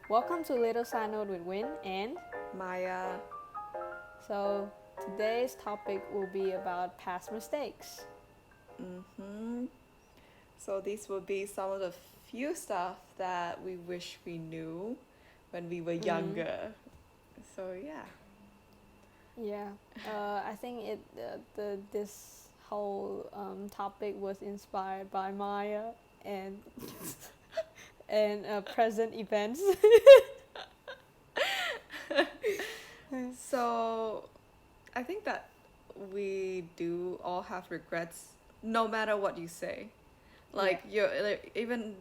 Welcome to Little Side Note with Win, and Maya. so today's topic will be about past mistakes. Mm-hmm. So these will be some of the few stuff that we wish we knew when we were Mm, younger. So yeah. yeah, I think the this whole topic was inspired by Maya and and present events. So I think that we do all have regrets no matter what you say. Yeah. Like you're like, even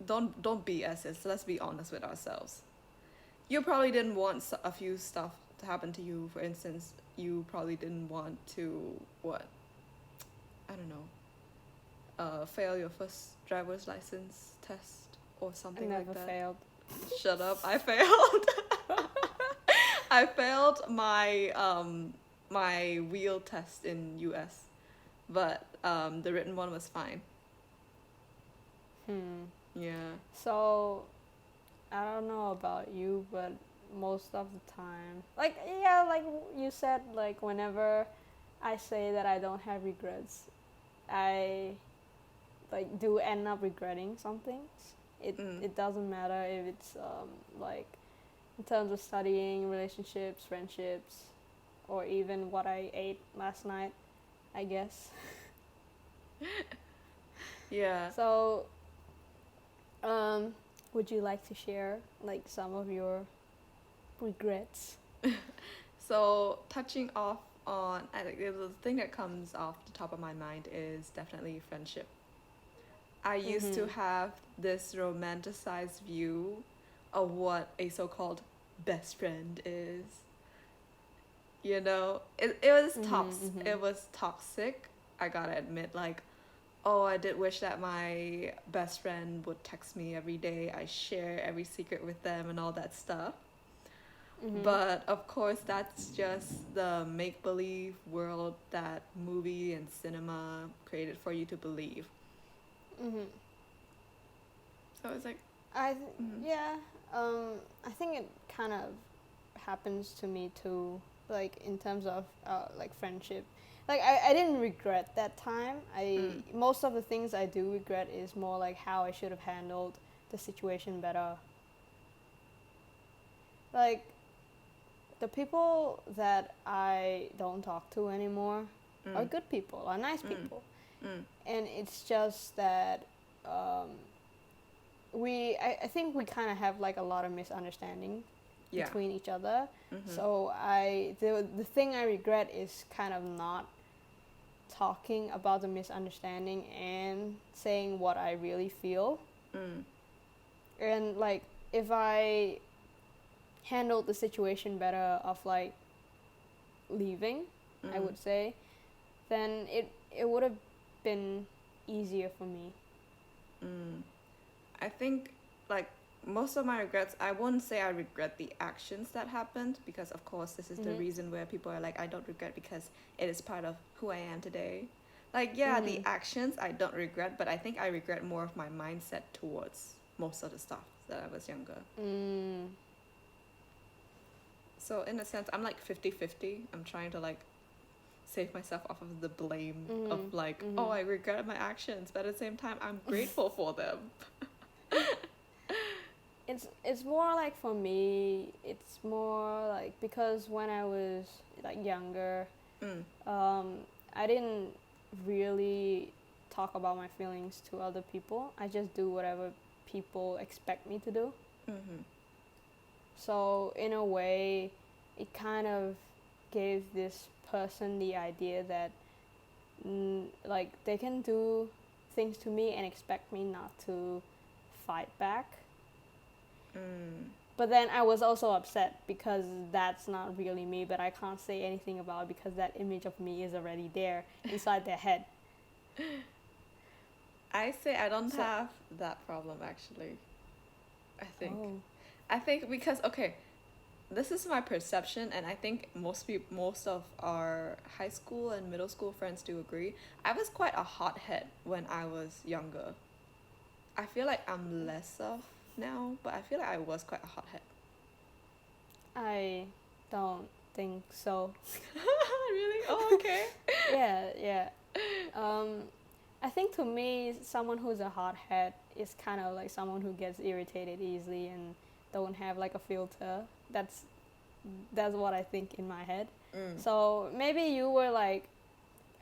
don't BS it. So let's be honest with ourselves. You probably didn't want a few stuff to happen to you. For instance, you probably didn't want to what? I don't know. Fail your first driver's license test or I something like never that. failed. Shut up! I failed. I failed my wheel test in US, but the written one was fine. Hmm. Yeah. So I don't know about you, but most of the time, like yeah, like you said, like whenever I say that I don't have regrets, I like do end up regretting some things. It Mm. it doesn't matter if it's like in terms of studying, relationships, friendships, or even what I ate last night, I guess. Yeah. So, um, would you like to share like some of your regrets? So touching off on, I think the thing that comes off the top of my mind is definitely friendship. I used to Mhm. have this romanticized view of what a so-called best friend is. Mhm. Mhm. It was toxic. I gotta admit, like, oh, I did wish that my best friend would text me every day. I share every secret with them and all that stuff. Mhm. But of course, that's just the make believe world that movie and cinema created for you to believe. Mhm. So it's like, I mm, yeah. I think it kind of happens to me too. Like in terms of like friendship, like I didn't regret that time. I mm, most of the things I do regret is more like how I should have handled the situation better. Like the people that I don't talk to anymore are mm, good people, are nice mm, people, mm. and it's just that um, I think we kind of have like a lot of misunderstanding Yeah. between each other. Mm-hmm. So the thing I regret is kind of not talking about the misunderstanding and saying what I really feel. Mm, And like if I handled the situation better of like leaving, I mm, would say, then it would have been easier for me. mm. I think, like, most of my regrets, I won't say I regret the actions that happened because, of course, this is the Mhm. reason where people are like, I don't regret because it is part of who I am today. Like, yeah, the Mhm. actions I don't regret, but I think I regret more of my mindset towards most of the stuff that I was younger. Mm. So, in a sense, I'm like 50-50. I'm trying to, like, save myself off of the blame of, Mhm. like, oh, Mhm. I regret my actions, but at the same time, I'm grateful for them. It's more like for me. It's more like because when I was like younger, Mm, um, I didn't really talk about my feelings to other people. I just do whatever people expect me to do. mm-hmm, So in a way, it kind of gave this person the idea that like they can do things to me and expect me not to fight back. mm. But then I was also upset because that's not really me, but I can't say anything about it because that image of me is already there inside their head. I say I don't So, have that problem actually. I think. oh. I think because okay, this is my perception, and I think most of our high school and middle school friends do agree. I was quite a hothead when I was younger. I feel like I'm less of now, but I feel like I was quite a hothead. I don't think so. Really? Oh, okay. Yeah. Um, I think to me, someone who's a hothead is kind of like someone who gets irritated easily and don't have like a filter. That's what I think in my head. Mm. So maybe you were like,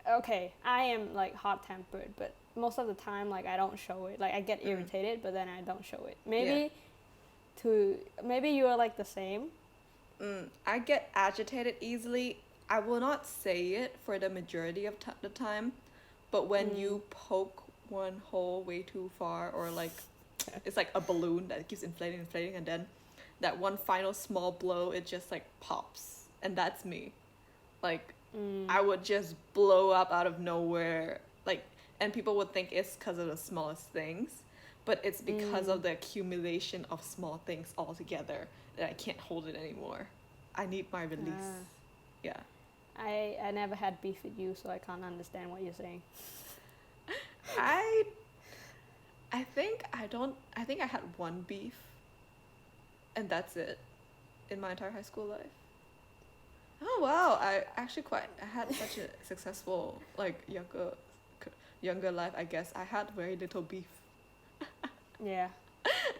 okay, I am like hot tempered, but most of the time like I don't show it. Like I get irritated, but then I don't show it. Maybe you are like the same. I get agitated easily. I will not say it for the majority of the time, but when you poke one hole way too far, or like it's like a balloon that keeps inflating, and then that one final small blow, it just like pops, and that's me. Like I would just blow up out of nowhere, like, and people would think it's because of the smallest things, but it's because of the accumulation of small things all together that I can't hold it anymore. I need my release. Yeah. I never had beef with you, so I can't understand what you're saying. I think I had one beef, and that's it in my entire high school life. Oh wow, I had such a successful like younger life, I guess. I had very little beef. Yeah.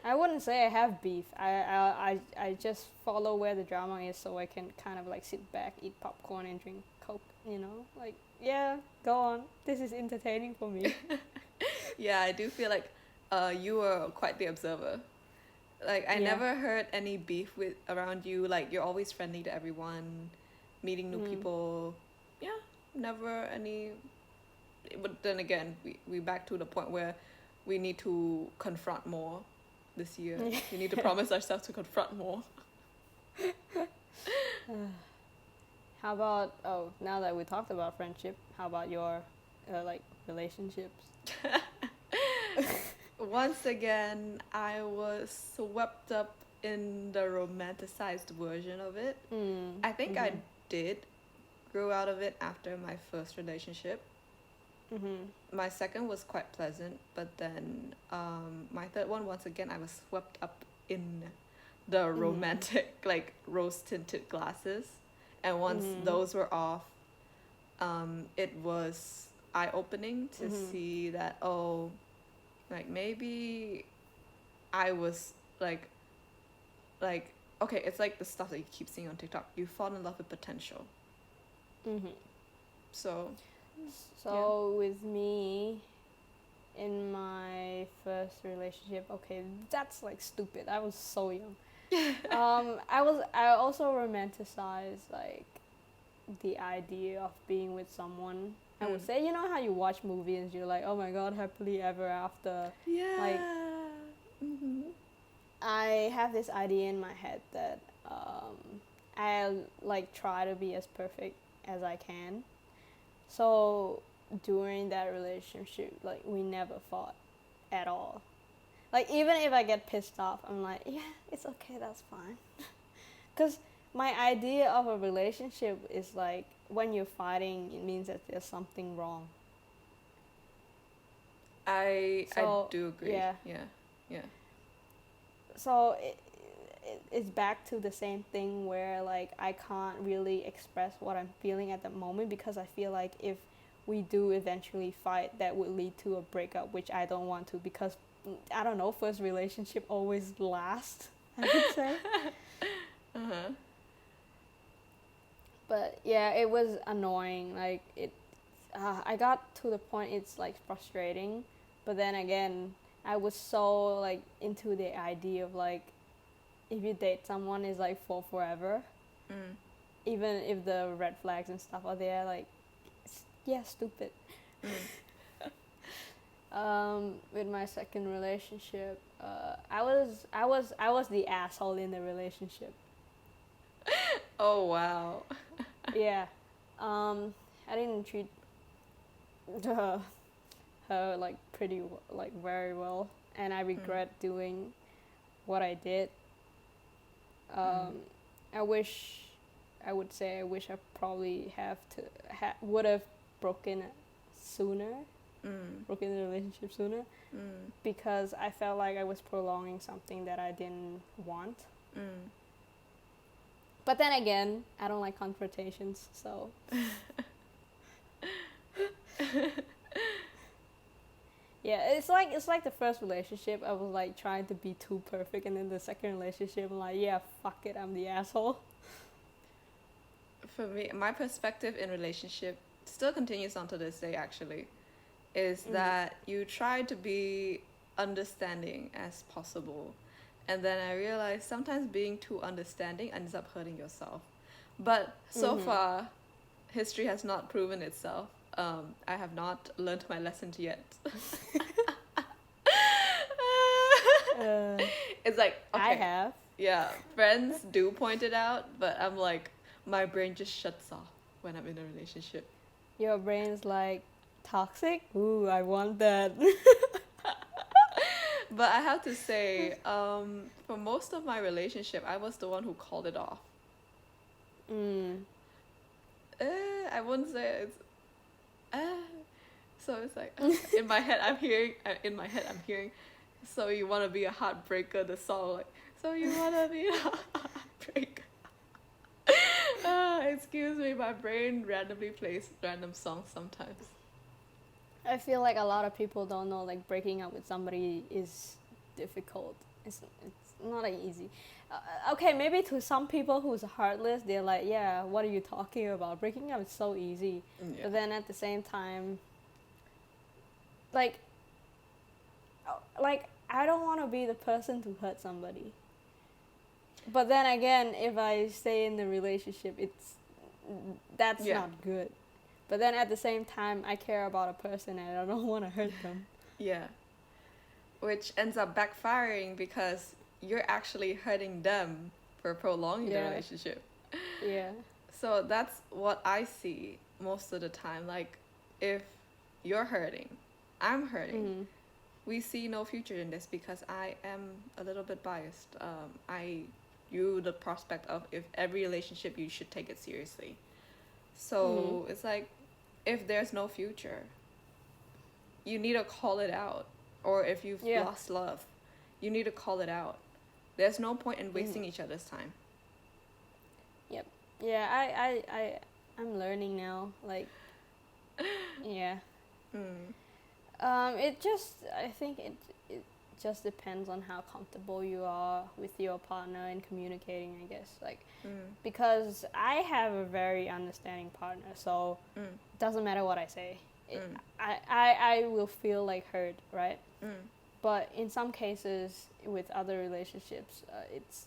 I wouldn't say I have beef. I just follow where the drama is so I can kind of like sit back, eat popcorn and drink Coke, you know? Like, yeah, go on. This is entertaining for me. Yeah, I do feel like you were quite the observer. Like I never heard any beef with around you. Like you're always friendly to everyone, meeting new people. Yeah, never any. But then again, we back to the point where we need to confront more this year. We need to promise ourselves to confront more. How about, now that we talked about friendship, how about your like relationships? Once again, I was swept up in the romanticized version of it. I think I did grow out of it after my first relationship. My second was quite pleasant, but then my third one, once again, I was swept up in the romantic, like rose tinted glasses. And once those were off, it was eye opening to see that, oh, like maybe I was like, okay, it's like the stuff that you keep seeing on TikTok. You fall in love with potential. So with me, in my first relationship, okay, that's like stupid. I was so young. I also romanticized like the idea of being with someone. I would say, you know how you watch movies and you're like, oh my god, happily ever after. Yeah. Like, I have this idea in my head that I like try to be as perfect as I can. So during that relationship, like we never fought at all. Like even if I get pissed off, I'm like, yeah, it's okay, that's fine. Because my idea of a relationship is like when you're fighting, it means that there's something wrong. I do agree. Yeah. So it's back to the same thing where like I can't really express what I'm feeling at the moment because I feel like if we do eventually fight, that would lead to a breakup, which I don't want to because I don't know, first relationship always lasts, I would say. But yeah, it was annoying. Like I got to the point it's like frustrating, but then again, I was so like into the idea of like if you date someone is like for forever, even if the red flags and stuff are there, like stupid. With my second relationship, I was the asshole in the relationship. Oh wow. Yeah, I didn't treat her like very well, and I regret doing what I did. I wish I probably would have broken it sooner. Mm. broke in the relationship sooner, Mm. because I felt like I was prolonging something that I didn't want. Mm. But then again, I don't like confrontations, so yeah, it's like the first relationship. I was like trying to be too perfect, and then the second relationship, I'm like, yeah, fuck it, I'm the asshole. For me, my perspective in relationship still continues on to this day actually, is that you try to be understanding as possible. And then I realized sometimes being too understanding ends up hurting yourself. But so far, history has not proven itself. I have not learned my lesson yet. Uh, It's like, I okay, have. yeah, friends do point it out, but I'm like, my brain just shuts off when I'm in a relationship. Your brain's like toxic. Ooh, I want that. But I have to say, for most of my relationship, I was the one who called it off. I wouldn't say it's. So it's like in my head, I'm hearing. So you wanna be a heartbreaker? The song like. So you wanna be a heartbreaker? Excuse me, my brain randomly plays random songs sometimes. I feel like a lot of people don't know like breaking up with somebody is difficult. It's not like easy. Okay, maybe to some people who's heartless, they're like, yeah, what are you talking about? Breaking up is so easy. Yeah. But then at the same time, like I don't want to be the person to hurt somebody. But then again, if I stay in the relationship, that's Yeah. not good. But then at the same time, I care about a person and I don't want to hurt them. Yeah. Which ends up backfiring because you're actually hurting them for prolonging the Yeah. relationship. Yeah. So that's what I see most of the time. Like, if you're hurting, I'm hurting. We see no future in this because I am a little bit biased. I view the prospect of if every relationship you should take it seriously. So it's like, if there's no future, you need to call it out. Or if you've lost love, you need to call it out. There's no point in wasting each other's time. Yep. Yeah, I'm learning now. Like, yeah. I think it just depends on how comfortable you are with your partner and communicating, I guess. Like, because I have a very understanding partner, so it doesn't matter what I say. I will feel like hurt, right? But in some cases, with other relationships, it's.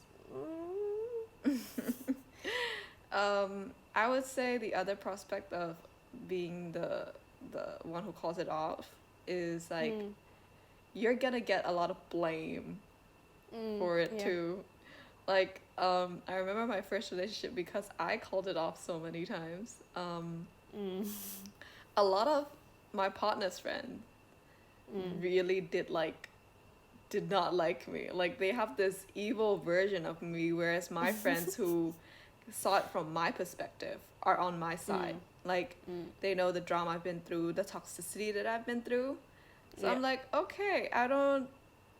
I would say the other prospect of being the one who calls it off is like you're gonna get a lot of blame for it too. Like, I remember my first relationship because I called it off so many times. A lot of my partner's friends really did not like me. Like, they have this evil version of me, whereas my friends who saw it from my perspective are on my side. They know the drama I've been through, the toxicity that I've been through. So I'm like, okay, I don't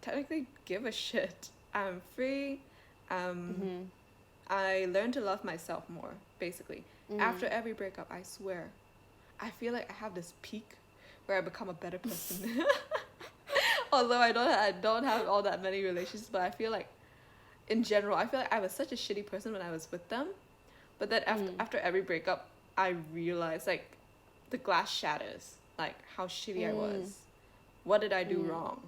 technically give a shit. I'm free. I learned to love myself more, basically. After every breakup, I swear, I feel like I have this peak where I become a better person. Although I don't have all that many relationships, but I feel like, in general, I feel like I was such a shitty person when I was with them. But then after every breakup, I realized, like, the glass shatters. Like, how shitty I was. What did I do wrong?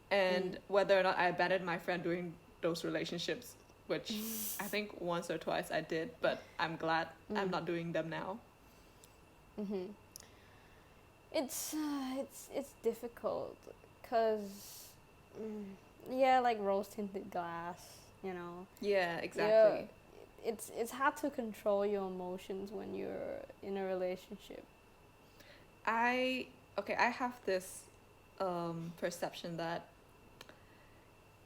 And whether or not I abandoned my friend during those relationships, which I think once or twice I did, but I'm glad I'm not doing them now. It's difficult because like rose tinted glass, you know. Yeah, exactly. It's hard to control your emotions when you're in a relationship. I have this perception that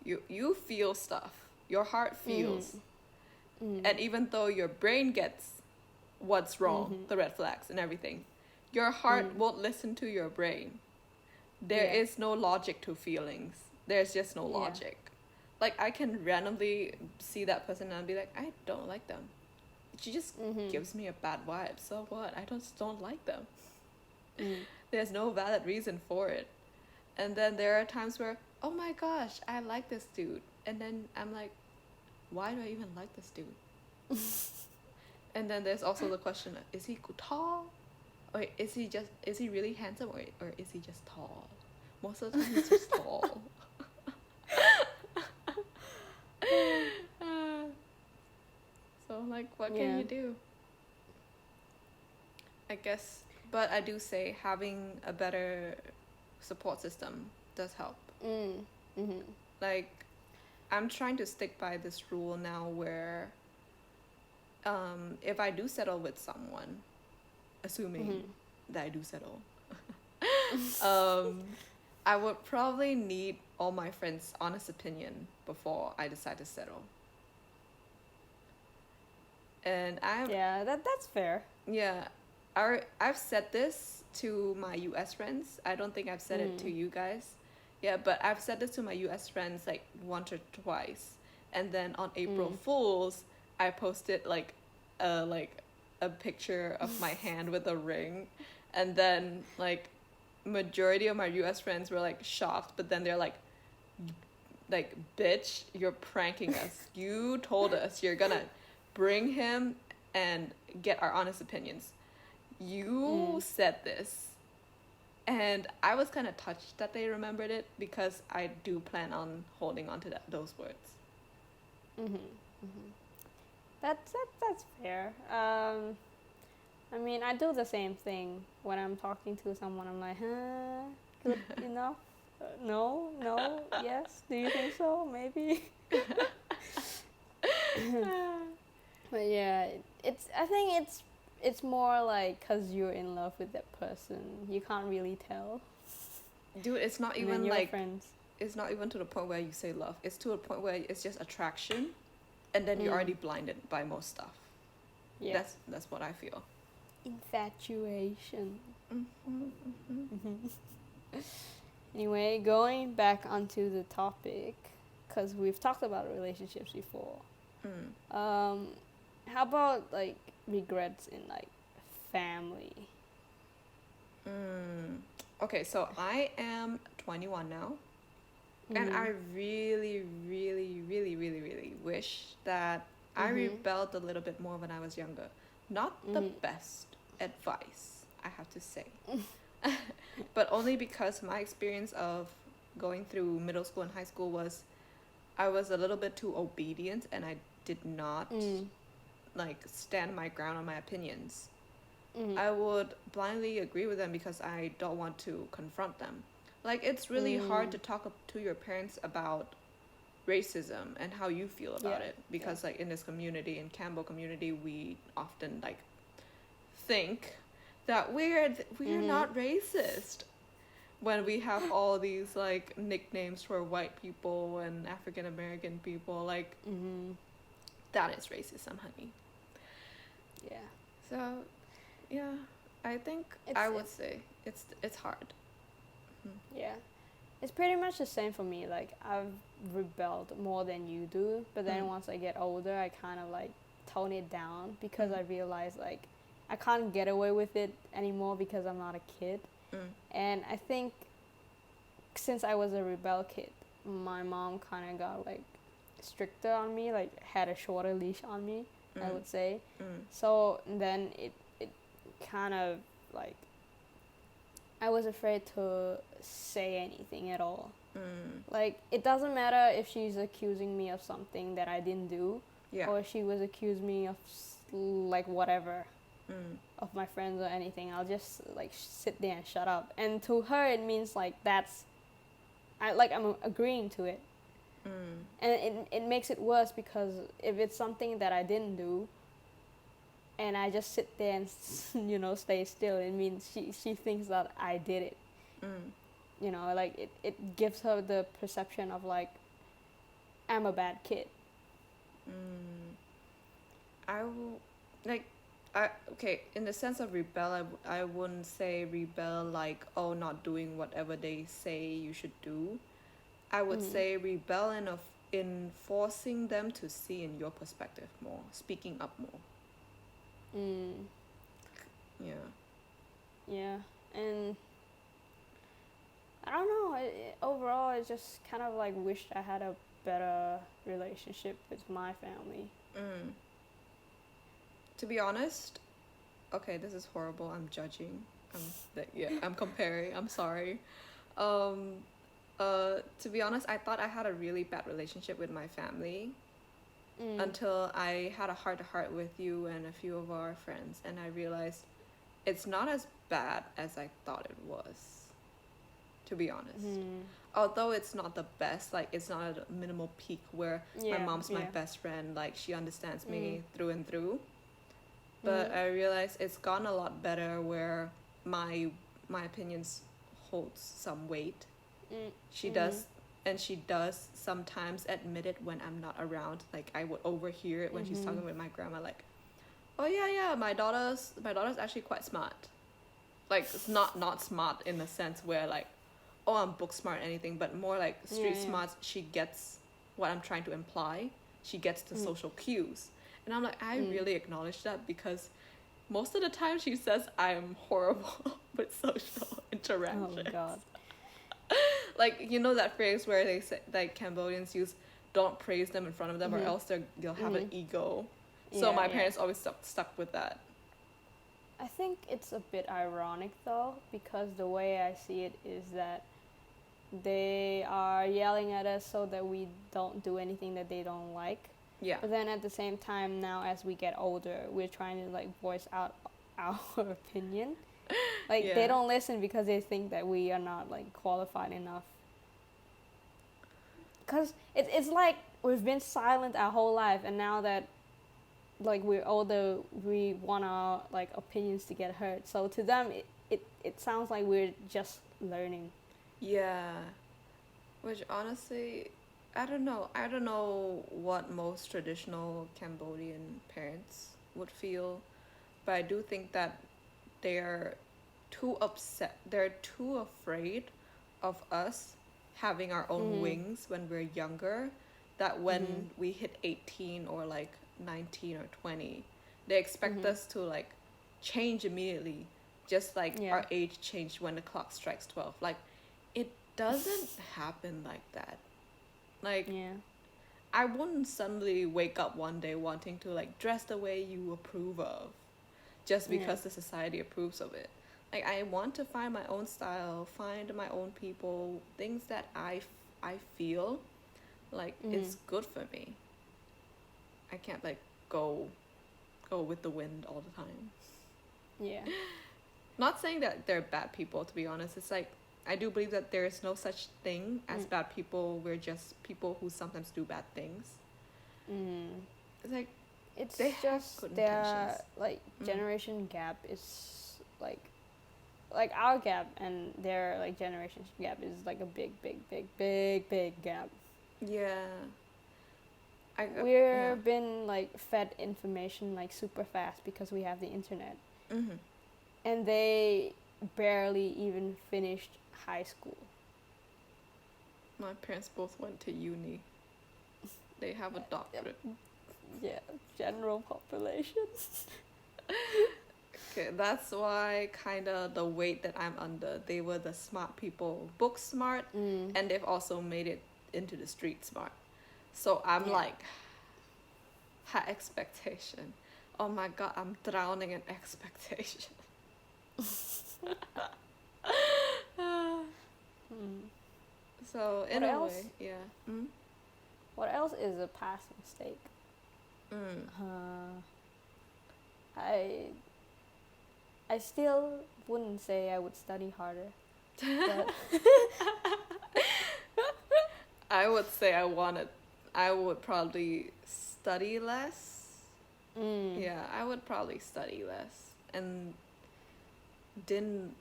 you feel stuff, your heart feels, and even though your brain gets what's wrong, the red flags and everything, your heart won't listen to your brain. There Yeah. is no logic to feelings. There's just no Yeah. logic. Like I can randomly see that person and be like, I don't like them. She just Mhm. gives me a bad vibe. So what? I just don't like them. Mm. There's no valid reason for it. And then there are times where, oh my gosh, I like this dude. And then I'm like, why do I even like this dude? And then there's also the question, is he tall? Or is he really handsome, or is he just tall? Most of the time he's just tall. So like, what can Yeah. you do? I guess, but I do say having a better support system does help. Mm. Mhm. Like, I'm trying to stick by this rule now where if I do settle with someone, assuming Mhm. that I do settle, um, I would probably need all my friends' honest opinion before I decide to settle. And Yeah, that's fair. yeah, I've said this to my US friends. I don't think I've said it to Mm. you guys. Yeah, but I've said this to my US friends like once or twice. And then on April Mm. Fools, I posted like a picture of my hand with a ring. And then like majority of my US friends were like shocked, but then they're like bitch, you're pranking us. You told us you're gonna bring him and get our honest opinions. You Mm. said this. And I was kind of touched that they remembered it because I do plan on holding on to those words. Mhm. Mhm. That's fair. I mean, I do the same thing when I'm talking to someone. I'm like, huh, good enough? No, no, yes. Do you think so? Maybe. But yeah, it's. I think it's more like because you're in love with that person, you can't really tell, Dude, it's not and then even your like, friends. it's not even to the point where you say love. It's to a point where it's just attraction, and then you're Mm. already blinded by most stuff. Yeah. That's what I feel. Infatuation. Mm-hmm, mm-hmm. Anyway, going back onto the topic, because we've talked about relationships before. Mm. How about like regrets in like family? Okay, so I am 21 now, and Mm-hmm. I really, really, really, really, really wish that I Mm-hmm. rebelled a little bit more when I was younger. Not the Mm-hmm. best advice, I have to say, but only because my experience of going through middle school and high school was I was a little bit too obedient, and I did not Mm. like stand my ground on my opinions. Mm-hmm. I would blindly agree with them because I don't want to confront them. Like, it's really hard Mm. to talk to your parents about racism and how you feel about Yeah. it Yeah. because, like, in this community, in Campbell community, we often like think that we're Mm-hmm. not racist when we have all these like nicknames for white people and African American people. Like, Mm-hmm. that is racism, honey. Yeah. So, yeah, I think It's I would it's say it's hard. yeah. It's pretty much the same for me. Like I've rebelled more than you do, but then Mm. once I get older, I kind of like tone it down because Mm. I realize like I can't get away with it anymore because I'm not a kid. Mm. And I think since I was a rebel kid, my mom kind of got like stricter on me, like had a shorter leash on me, I Mm. would say. Mm. So then it kind of like I was afraid to say anything at all. Mm. Like it doesn't matter if she's accusing me of something that I didn't do, Yeah. or she was accusing me of like whatever Mm. of my friends or anything. I'll just like sit there and shut up. And to her, it means like I'm agreeing to it, Mm. and it makes it worse because if it's something that I didn't do, and I just sit there and stay still, it means she thinks that I did it. Mm. Like it gives her the perception of like I'm a bad kid. Mm. I will like okay, in the sense of rebel, I wouldn't say rebel like, oh, not doing whatever they say you should do. I would Mm. say rebel in forcing them to see in your perspective more, speaking up more. Mm. Yeah. Yeah. And I don't know. Overall, I just kind of like wished I had a better relationship with my family. Mm. To be honest, okay, this is horrible. I'm judging. I'm comparing. I'm sorry. Um, to be honest, I thought I had a really bad relationship with my family Mm. until I had a heart to heart with you and a few of our friends, and I realized it's not as bad as I thought it was. To be honest, Mm. although it's not the best, like it's not at a minimal peak where my Yeah. mom's my Yeah. best friend, like she understands Mm. me through and through. But Mm. I realized it's gotten a lot better where my opinions holds some weight. Mm. She Mm. does, and she does sometimes admit it when I'm not around. Like I would overhear it when she's Mhm. talking with my grandma, like, "Oh yeah, my daughter's actually quite smart. Like it's not smart in the sense where like, oh I'm book smart or anything, but more like street Yeah. Yeah. smart. She gets what I'm trying to imply. She gets the Mm. social cues." And I'm like, I Mm. really acknowledge that because most of the time she says I'm horrible with social interaction. Oh God. Like you know that phrase where they say like Cambodians use, "Don't praise them in front of them, or Mhm. else they'll have an Mhm. ego." So Yeah. my Yeah. parents always stuck with that. I think it's a bit ironic though, because the way I see it is that they are yelling at us so that we don't do anything that they don't like. Yeah, But then at the same time, now as we get older, we're trying to like voice out our opinion. Like they yeah, don't listen because they think that we are not like qualified enough. Cause it's like we've been silent our whole life, and now that like we're older, we want our like opinions to get heard. So to them, it sounds like we're just learning. yeah. Which honestly, I don't know. I don't know what most traditional Cambodian parents would feel, but I do think that they're too upset. They're too afraid of us having our own Mhm. wings when we're younger, that when Mhm. we hit 18 or like 19 or 20, they expect Mhm. us to like change immediately, just like Yeah. our age changed when the clock strikes 12. Like, it doesn't happen like that. Like, Yeah. I wouldn't suddenly wake up one day wanting to like dress the way you approve of just Yeah. because the society approves of it. Like I want to find my own style, find my own people, things that I feel like it's Mhm. good for me. I can't like go go with the wind all the time. Yeah. Not saying that they're bad people, to be honest. It's like I do believe that there is no such thing as Mm. bad people. We're just people who sometimes do bad things. Mm. It's like It's they have just good their intentions. like Mm. generation gap is like our gap and their like generation gap is like a big gap. Yeah. We're been like fed information like super fast because we have the internet, Mm-hmm. and they barely even finished high school. My parents both went to uni. They have a doctorate. Yeah, general population. Okay, that's why kind of the weight that I'm under. They were the smart people, book smart, Mm. and they've also made it into the street smart. So I'm Yeah. like, high expectation. Oh my god, I'm drowning in expectation. Mm. So in What a else? way, yeah. Mm? What else is a past mistake? Mm. I still wouldn't say I would study harder, but I would say I would probably study less. Yeah, I would probably study less and didn't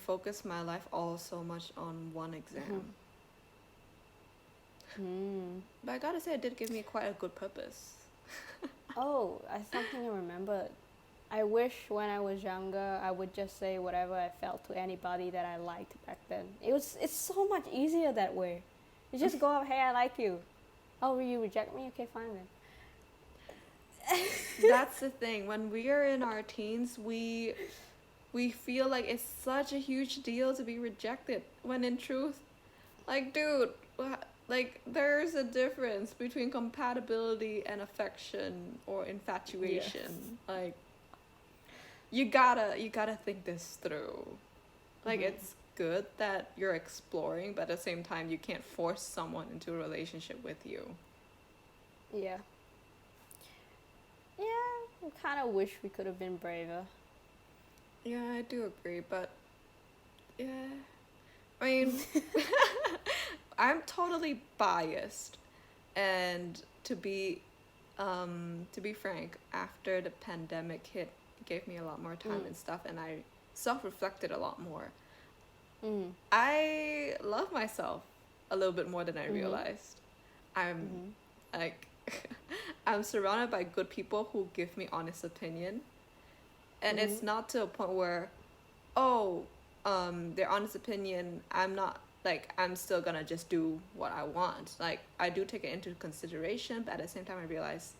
focus my life all so much on one exam. But I gotta say, it did give me quite a good purpose. Oh, I something I remembered. I wish when I was younger I would just say whatever I felt to anybody that I liked back then. It's so much easier that way. You just go up, hey, I like you. Oh, you reject me? Okay, fine then. That's the thing. When we are in our teens, we feel like it's such a huge deal to be rejected. When in truth, like, dude, like, there's a difference between compatibility and affection or infatuation. Like, you gotta think this through. Like, it's good that you're exploring, but at the same time, you can't force someone into a relationship with you. Yeah. Yeah, I kind of wish we could have been braver. Yeah, I do agree, but yeah, I mean, I'm totally biased, and to be frank, after the pandemic hit, it gave me a lot more time and stuff, and I self-reflected a lot more. Mm. I love myself a little bit more than I Mhm. realized. I'm Mhm. like, I'm surrounded by good people who give me honest opinion, and it's not to a point where, oh, their honest opinion, I'm not like, I'm still gonna just do what I want. Like, I do take it into consideration, but at the same time I realize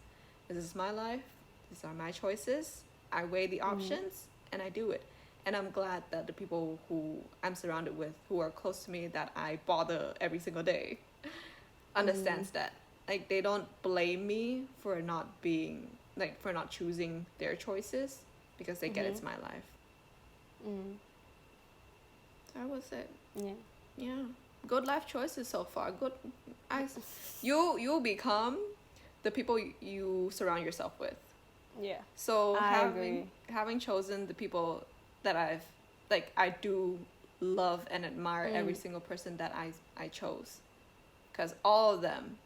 this is my life, these are my choices, I weigh the options and I do it. And I'm glad that the people who I'm surrounded with, who are close to me, that I bother every single day, understands that. Like, they don't blame me for not being, like, for not choosing their choices, because they get it's my life. Mm. So that was it. Yeah. Yeah, good life choices so far. Good. You'll become the people you surround yourself with. Yeah. So I having agree. having chosen the people that I do love and admire every single person that I chose, because all of them,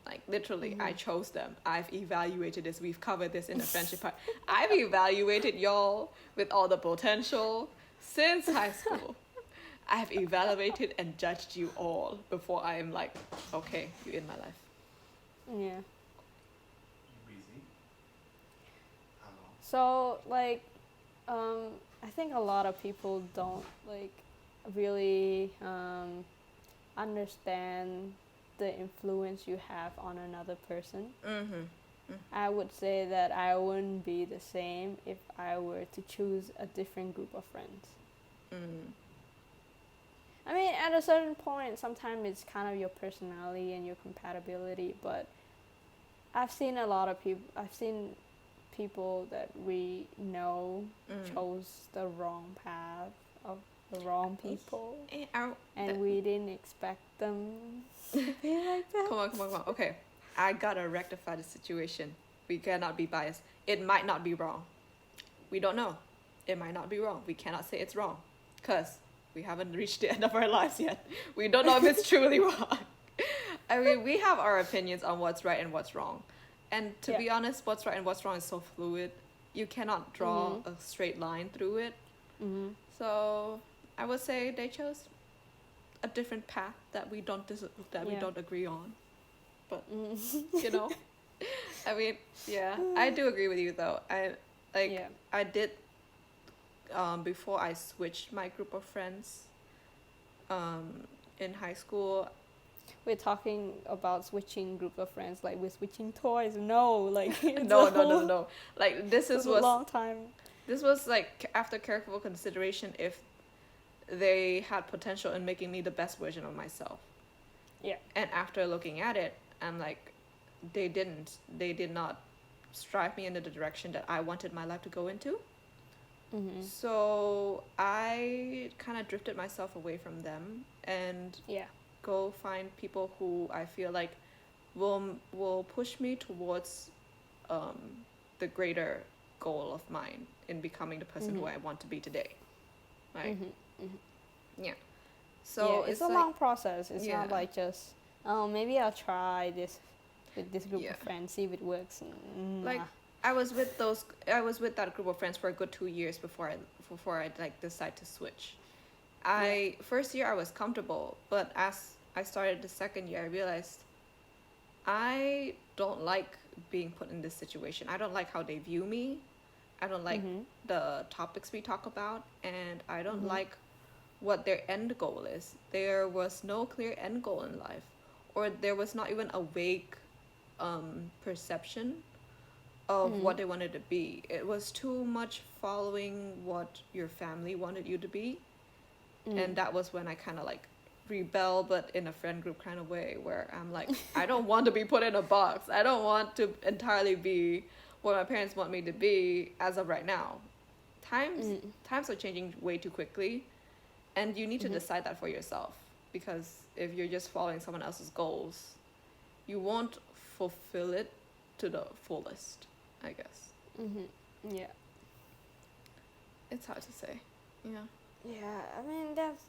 like, literally, I chose them. I've evaluated this. We've covered this in the friendship part. I've evaluated y'all with all the potential since high school. I have evaluated and judged you all before I am like, okay, you're in my life. Yeah. Breezy. Hello. So like, I think a lot of people don't like really understand the influence you have on another person. I would say that I wouldn't be the same if I were to choose a different group of friends. I mean, at a certain point, sometimes it's kind of your personality and your compatibility, but I've seen a lot of people, I've seen people that we know chose the wrong path of the wrong people, and we didn't expect them to be like that. Come on. Okay, I gotta rectify the situation. We cannot be biased. It might not be wrong. We don't know. It might not be wrong. We cannot say it's wrong, because we haven't reached the end of our lives yet. We don't know if it's truly wrong. I mean, we have our opinions on what's right and what's wrong. And to be honest, what's right and what's wrong is so fluid. You cannot draw a straight line through it. So I would say they chose a different path that we don't we don't agree on. But you know, I mean, yeah, I do agree with you though. I did before I switched my group of friends in high school. We're talking about switching group of friends, like we're switching toys. No, like No. Like, this was a long time. This was like after careful consideration if they had potential in making me the best version of myself. Yeah. And after looking at it, I'm like, they did not strive me into the direction that I wanted my life to go into. So I kind of drifted myself away from them and go find people who I feel like will push me towards the greater goal of mine in becoming the person who I want to be today. Right? Yeah. So it's a long process. It's not like just, oh, maybe I'll try this with this group of friends, see if it works. Like, I was with that group of friends for a good 2 years before I like decide to switch. First year I was comfortable, but as I started the second year, I realized I don't like being put in this situation. I don't like how they view me. I don't like Mhm. the topics we talk about, and I don't Mhm. like what their end goal is. There was no clear end goal in life, or there was not even a vague perception of what Mhm. they wanted to be. It was too much following what your family wanted you to be, and Mm. that was when I kind of like rebel, but in a friend group kind of way, where I'm like, I don't want to be put in a box. I don't want to entirely be what my parents want me to be as of right now. Times Mm. times are changing way too quickly, and you need to Mhm. decide that for yourself, because if you're just following someone else's goals, you won't fulfill it to the fullest, I guess. Mhm. Yeah. It's hard to say. Yeah. Yeah. I mean, that's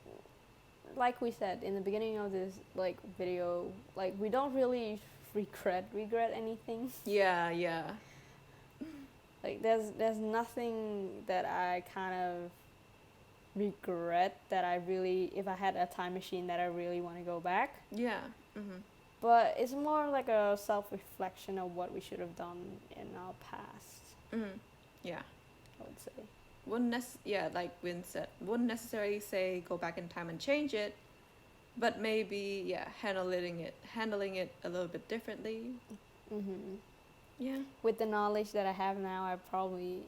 like we said in the beginning of this like video. Like we don't really regret anything. Yeah, yeah. Like there's nothing that I kind of regret that I really, if I had a time machine, that I really want to go back. Yeah. Mhm. But it's more like a self reflection of what we should have done in our past, Mhm. Yeah. I would say. Like Win said, wouldn't necessarily say go back in time and change it, but maybe handling it a little bit differently. Hmm. Yeah. With the knowledge that I have now, I probably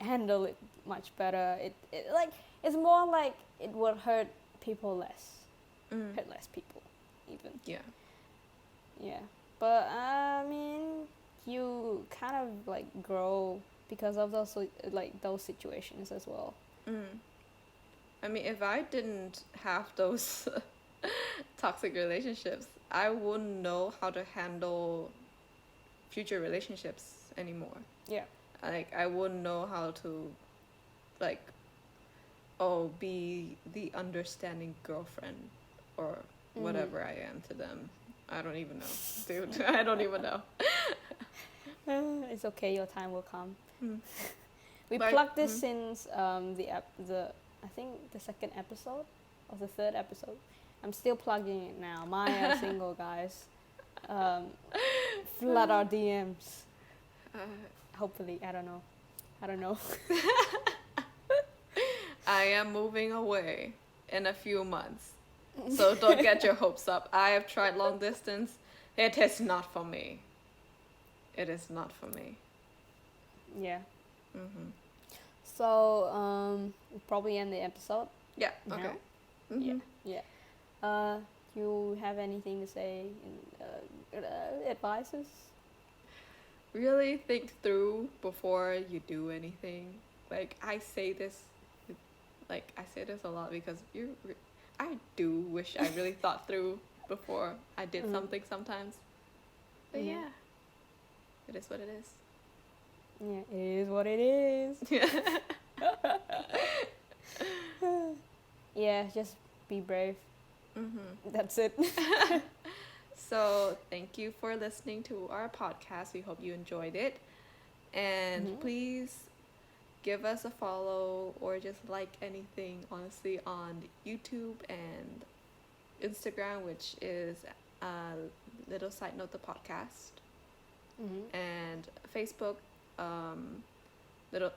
handle it much better. It like it's more like it would hurt people less, Mm. hurt less people, even. Yeah. Yeah, but I mean, you kind of like grow because of those like those situations as well. Mm. I mean, if I didn't have those toxic relationships, I wouldn't know how to handle future relationships anymore. Yeah. Like, I wouldn't know how to, like, be the understanding girlfriend or whatever I am to them. I don't even know, dude. I don't even know. It's okay. Your time will come. Mm. We But- plugged this since the I think the second episode or the third episode. I'm still plugging it now. Maya single, guys. Flood our DMs. Hopefully, I don't know. I am moving away in a few months, so don't get your hopes up. I have tried long distance. It is not for me. It is not for me. Yeah. Mm-hmm. So we'll probably end the episode. Yeah. now. Okay. Mm-hmm. Yeah. You have anything to say? Advices? Really think through before you do anything. Like I say this a lot because I do wish I really thought through before I did something sometimes. But Mhm. yeah, it is what it is. Yeah, it is what it is. Yeah, just be brave. Mm-hmm. That's it. So thank you for listening to our podcast. We hope you enjoyed it, and Mhm. please give us a follow or just like anything, honestly, on YouTube and Instagram, which is Little Side Note the podcast, Mm-hmm. and Facebook, Little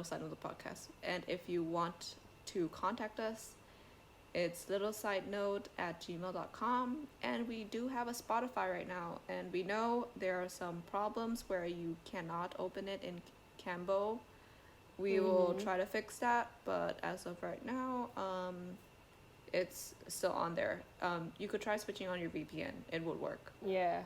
Side Note the podcast. And if you want to contact us, it's littlesidenote@gmail.com, and we do have a Spotify right now, and we know there are some problems where you cannot open it in Cambo. We will try to fix that, but as of right now, it's still on there. You could try switching on your VPN. It would work. Yeah,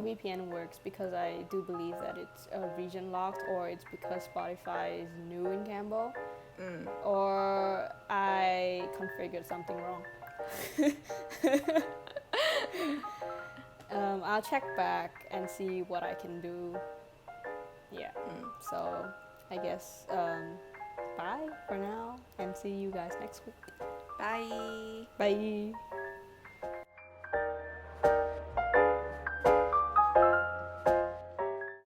VPN works because I do believe that it's region locked, or it's because Spotify is new in Campbell, or I configured something wrong. I'll check back and see what I can do. Yeah. So I guess bye for now, and see you guys next week. Bye. Bye.